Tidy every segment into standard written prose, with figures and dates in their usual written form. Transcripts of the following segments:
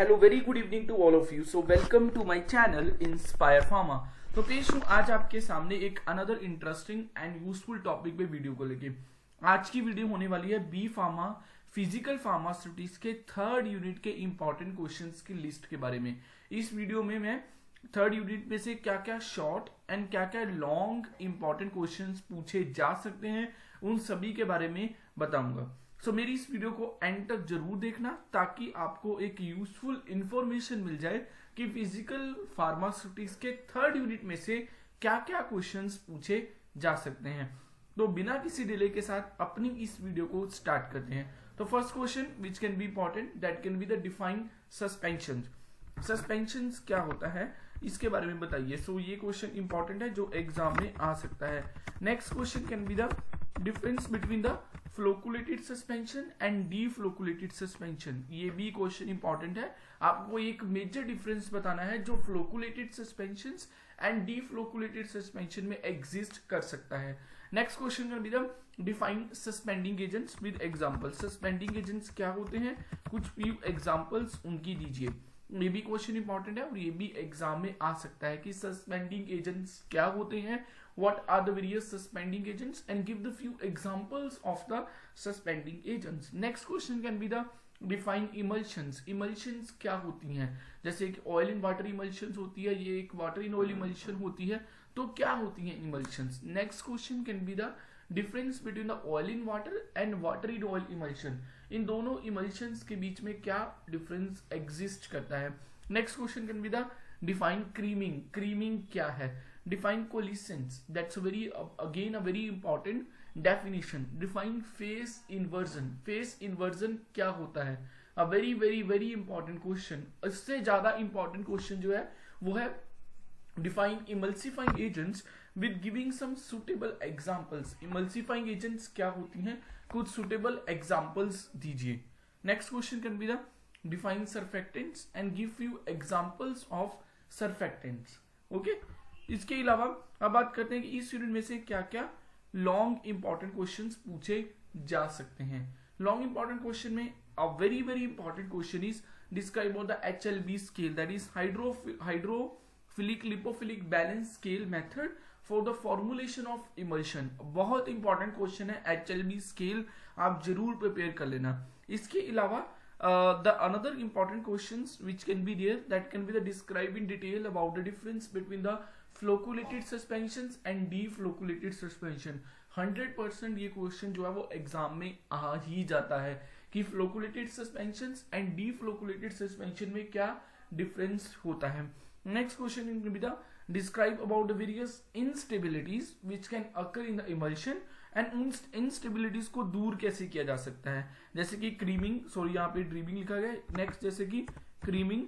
Hello very good evening to all of you. So welcome to my channel Inspire Pharma. तो पेश हूँ आज आपके सामने एक another interesting and useful topic पे वीडियो को लेके। आज की वीडियो होने वाली है बी फार्मा फिजिकल फार्मास्यूटिक्स के थर्ड यूनिट के इंपॉर्टेंट क्वेश्चंस की लिस्ट के बारे में। इस वीडियो में मैं थर्ड यूनिट में से क्या क्या शॉर्ट एंड क्या क्या लॉन्ग इंपॉर्टेंट क्वेश्चंस पूछे जा सकते हैं उन सभी के बारे में बताऊंगा। सो मेरी इस वीडियो को एंड तक जरूर देखना ताकि आपको एक यूजफुल इंफॉर्मेशन मिल जाए कि फिजिकल फार्मास्यूटिक्स के थर्ड यूनिट में से क्या क्या क्वेश्चंस पूछे जा सकते हैं। तो बिना किसी डिले के साथ अपनी इस वीडियो को स्टार्ट करते हैं। तो first question which can be important that can be the define suspension. Suspension क्या होता है इसके बारे में बताइए। सो ये क्वेश्चन इंपॉर्टेंट है जो एग्जाम में आ सकता है। Next question can be the difference between the flocculated suspension and deflocculated suspension. ये भी क्वेश्चन इंपॉर्टेंट है। आपको एक मेजर डिफरेंस बताना है जो flocculated suspension and deflocculated suspension में एग्जिस्ट कर सकता है। Next question can be the define suspending agents with example. Suspending agents क्या होते हैं, कुछ फ्यू एग्जांपल्स उनकी दीजिए। ये भी क्वेश्चन इंपॉर्टेंट है और ये भी एग्जाम में आ सकता है कि सस्पेंडिंग एजेंट्स क्या होते हैं, what are the various suspending agents and give the few examples of the suspending agents. Next question can be the define emulsions. Emulsions क्या होती हैं, जैसे कि oil in water emulsions होती है, ये एक water in oil emulsion होती है, तो क्या होती हैं emulsions. Next question can be the difference between the oil in water and water in oil emulsion. इन दोनों emulsions के बीच में क्या difference exist करता है. Next question can be the define creaming. Creaming क्या है. Define coalescence. That's a very important definition. Define phase inversion. Phase inversion क्या होता है. A very important question. इससे ज्यादा important question जो है वो है define emulsifying agents with giving some suitable examples. Emulsifying agents क्या होती हैं, कुछ suitable examples दीजिए. Next question can be the define surfactants and give few examples of surfactants. Okay? इसके अलावा अब बात करते हैं कि इस यूनिट में से क्या क्या लॉन्ग इंपॉर्टेंट क्वेश्चंस पूछे जा सकते हैं। लॉन्ग इंपॉर्टेंट क्वेश्चन में a very important question is describe about the HLB scale, that is hydrophilic lipophilic balance scale method for the formulation of emulsion. बहुत इंपॉर्टेंट क्वेश्चन है HLB स्केल, आप जरूर prepare कर लेना। इसके अलावा the another important questions which can be there that can be the describe in detail about the difference between the flocculated suspensions and deflocculated suspension। 100% ये question जो है वो एग्जाम में आ ही जाता है कि flocculated suspensions and deflocculated suspension में क्या डिफरेंस होता है। Next question can be the describe about the various instabilities which can occur in the emulsion and उन इनस्टेबिलिटीज को दूर कैसे किया जा सकता है, जैसे कि क्रीमिंग, सॉरी यहाँ पे ड्रीमिंग लिखा गया है। नेक्स्ट जैसे कि क्रीमिंग,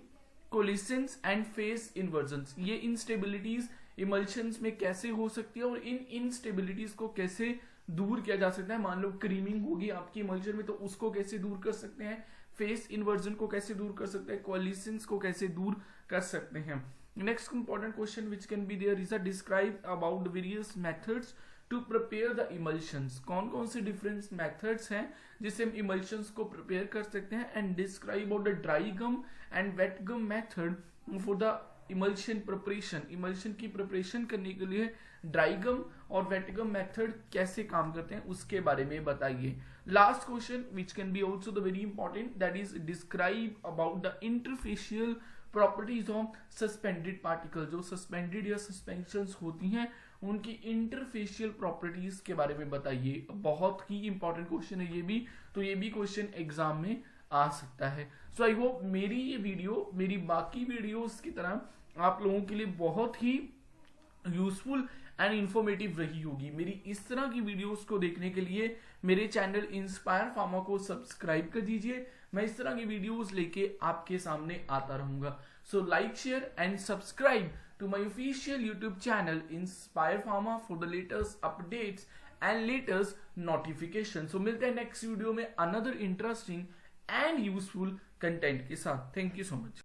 कोलिसेंस एंड फेस इन्वर्जन्स, ये इनस्टेबिलिटीज इमल्शंस में कैसे हो सकती है और इन इनस्टेबिलिटीज को कैसे दूर किया जा सकता है। मान लो क्रीमिंग होगी आपकी इमल्शन में तो उसको कैसे दूर कर सकते हैं, फेस इन्वर्जन को कैसे दूर कर सकते हैं, कोलिसेंस को कैसे दूर कर सकते हैं। Next important question which can be there is a describe about the various methods to prepare the emulsions. कौन कौन से डिफरेंट मेथड्स हैं जिससे हम इमल्शंस को प्रिपेयर कर सकते हैं and describe about the dry gum and wet gum method for the emulsion preparation. Emulsion की प्रिपरेशन करने के लिए ड्राई गम और वेट गम मेथड कैसे काम करते हैं उसके बारे में बताइए। Last question which can be also the very important that is describe about the interfacial properties of suspended particle. जो सस्पेंडेड या सस्पेंशंस होती हैं उनकी इंटरफेशियल प्रॉपर्टीज के बारे में बताइए। बहुत ही इंपॉर्टेंट क्वेश्चन है ये भी, तो ये भी क्वेश्चन एग्जाम में आ सकता है। सो आई होप मेरी ये वीडियो मेरी बाकी वीडियोस की तरह आप लोगों के लिए बहुत ही यूजफुल एंड इंफॉर्मेटिव रही होगी। मेरी इस तरह की वीडियोस को देखने के लिए मेरे चैनल इंस्पायर फार्मा को सब्सक्राइब कर दीजिए। मैं इस तरह की वीडियोस लेके आपके सामने आता रहूंगा। So like, share and subscribe to my official YouTube channel Inspire Pharma for the latest updates and latest notifications. So मिलते हैं नेक्स्ट वीडियो में another interesting and useful content के साथ। Thank you so much.